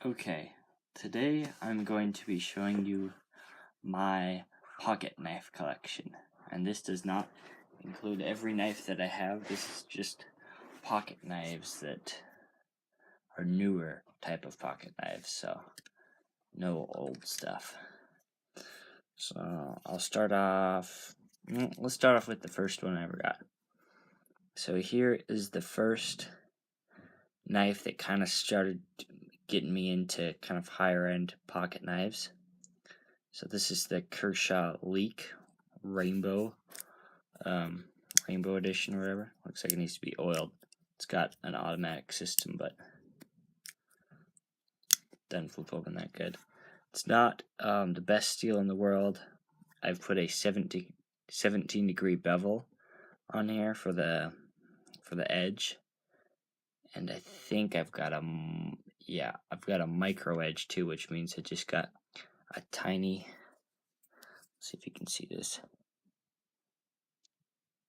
Okay, today I'm going to be showing you my pocket knife collection, and this does not include every knife that I have. This is just pocket knives that are newer type of pocket knives, so no old stuff. So I'll start off, let's start off with the first one I ever got. So here is the first knife that kind of started getting me into kind of higher end pocket knives. So this is the Kershaw Leek Rainbow edition or whatever. Looks like it needs to be oiled. It's got an automatic system, but doesn't flip open that good. It's not the best steel in the world. I've put a 17-degree bevel on here for the edge, and I think I've got a micro edge too, which means it just got a tiny. Let's see if you can see this.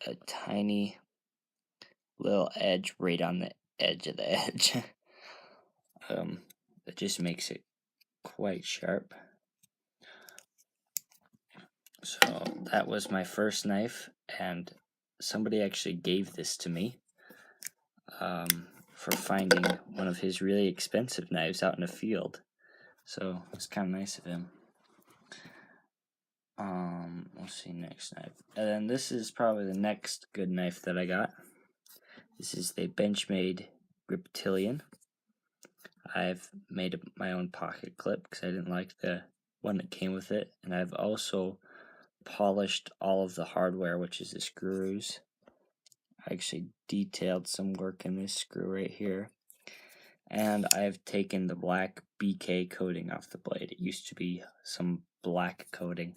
A tiny little edge right on the edge of the edge. That just makes it quite sharp. So that was my first knife, and somebody actually gave this to me for finding one of his really expensive knives out in the field. So it's kind of nice of him. Let's see, next knife. And then this is probably the next good knife that I got. This is the Benchmade Giptilian. I've made my own pocket clip because I didn't like the one that came with it, and I've also polished all of the hardware, which is the screws. I actually detailed some work in this screw right here, and I've taken the black BK coating off the blade. It used to be some black coating,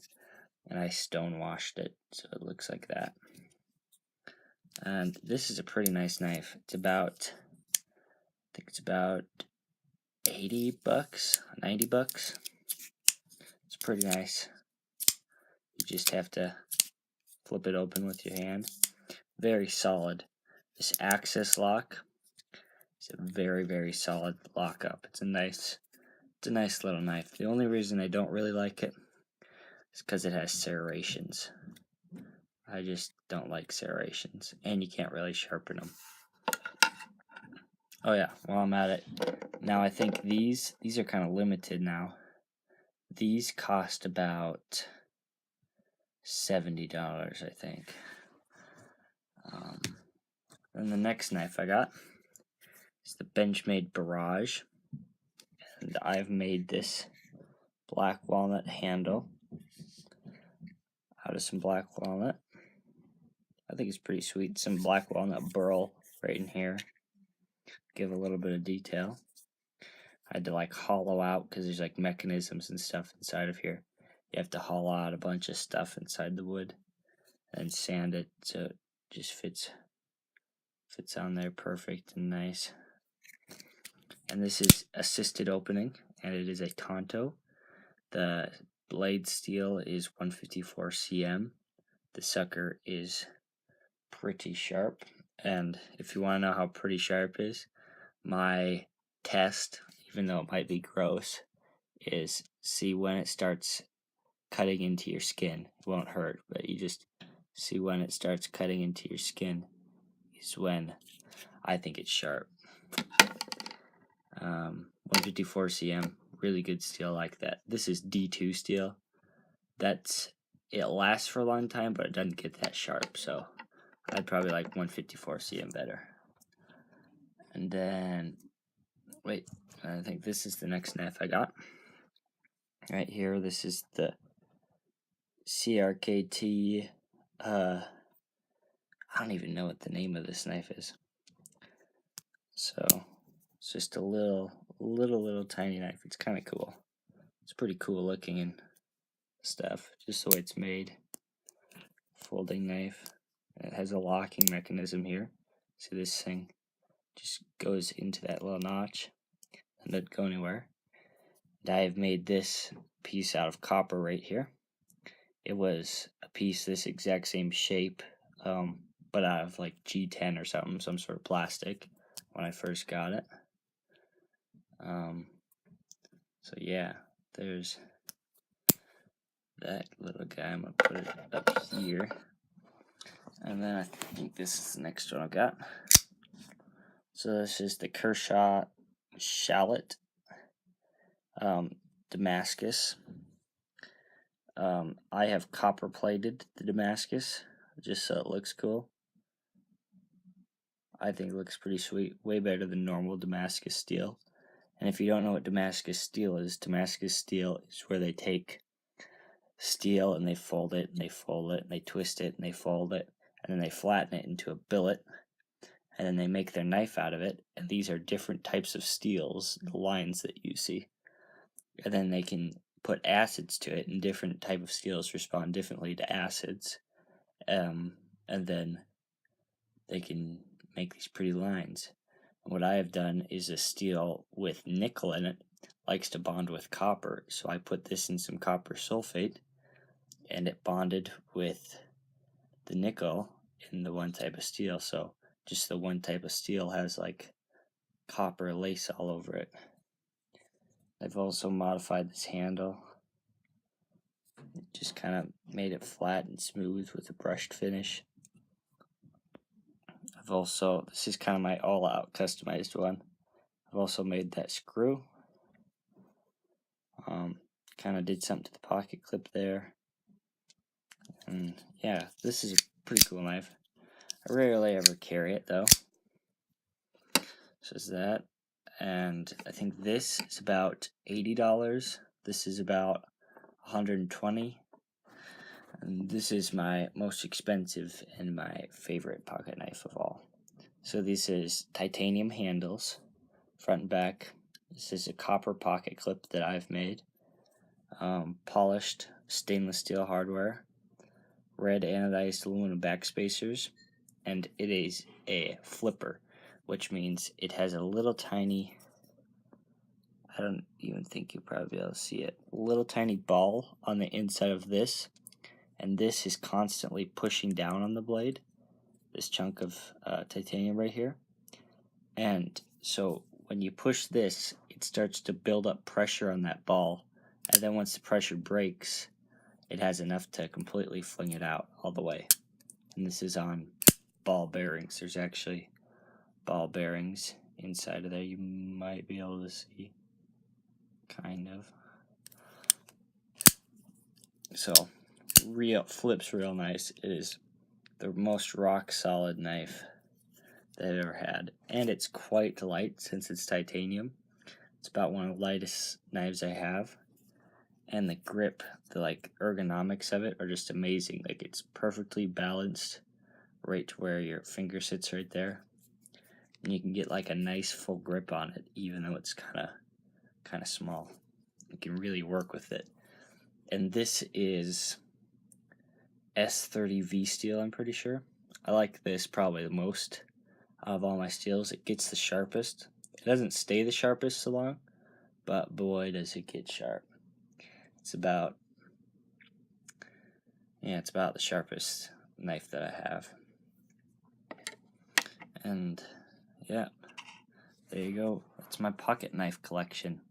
and I stonewashed it so it looks like that. And this is a pretty nice knife. It's about, I think it's about $80, $90. It's pretty nice. You just have to flip it open with your hand. Very solid. This access lock is a very, very solid lockup. It's a nice little knife. The only reason I don't really like it is because it has serrations. I just don't like serrations, and you can't really sharpen them. Oh yeah, while I'm at it, now I think these are kind of limited now. These cost about $70, I think. Then the next knife I got is the Benchmade Barrage, and I've made this black walnut handle out of some black walnut. I think it's pretty sweet. Some black walnut burl right in here. Give a little bit of detail. I had to like hollow out because there's like mechanisms and stuff inside of here. You have to hollow out a bunch of stuff inside the wood and sand it so it just fits on there perfect and nice. And this is assisted opening, and it is a Tonto. The blade steel is 154 cm. The sucker is pretty sharp, and if you want to know how pretty sharp is, my test, even though it might be gross, is see when it starts cutting into your skin. It won't hurt, but you just see when it starts cutting into your skin is when I think it's sharp. 154 cm, really good steel like that. This is D2 steel. It lasts for a long time, but it doesn't get that sharp, so I'd probably like 154 cm better. And then, wait, I think this is the next knife I got. Right here, this is the Crkt, I don't even know what the name of this knife is. So, it's just a little tiny knife. It's kind of cool. It's pretty cool looking and stuff, just the way it's made. Folding knife. It has a locking mechanism here. See, this thing just goes into that little notch and doesn't go anywhere. And I have made this piece out of copper right here. It was a piece this exact same shape, but out of like G10 or something, some sort of plastic, when I first got it. So yeah, there's that little guy. I'm gonna put it up here. And then I think this is the next one I've got. So this is the Kershaw Shalit Damascus. I have copper plated the Damascus just so it looks cool. I think it looks pretty sweet, way better than normal Damascus steel. And if you don't know what Damascus steel is where they take steel and they fold it and they fold it and they twist it and they fold it and then they flatten it into a billet and then they make their knife out of it. And these are different types of steels, the lines that you see. And then they can put acids to it, and different type of steels respond differently to acids. And then they can make these pretty lines. And what I have done is a steel with nickel in it likes to bond with copper, so I put this in some copper sulfate and it bonded with the nickel in the one type of steel. So just the one type of steel has like copper lace all over it. I've also modified this handle, just kind of made it flat and smooth with a brushed finish. This is kind of my all-out customized one. I've also made that screw. Kind of did something to the pocket clip there. And yeah, this is a pretty cool knife. I rarely ever carry it though. So is that. And I think this is about $80. This is about $120. And this is my most expensive and my favorite pocket knife of all. So this is titanium handles, front and back. This is a copper pocket clip that I've made. Polished stainless steel hardware, red anodized aluminum backspacers, and it is a flipper, which means it has a little tiny, I don't even think you'll probably be able to see it, a little tiny ball on the inside of this, and this is constantly pushing down on the blade, this chunk of titanium right here. And so when you push this, it starts to build up pressure on that ball, and then once the pressure breaks, it has enough to completely fling it out all the way. And this is on ball bearings. There's actually ball bearings inside of there. You might be able to see, kind of. So, flips real nice. It is the most rock solid knife that I've ever had, and it's quite light since it's titanium. It's about one of the lightest knives I have. And the grip, the ergonomics of it are just amazing. Like, it's perfectly balanced right to where your finger sits right there, and you can get like a nice full grip on it even though it's kind of small. You can really work with it. And this is S30v Steel, I'm pretty sure. I like this probably the most out of all my steels. It gets the sharpest. It doesn't stay the sharpest so long, but boy does it get sharp. It's about the sharpest knife that I have. And yeah, there you go. That's my pocket knife collection.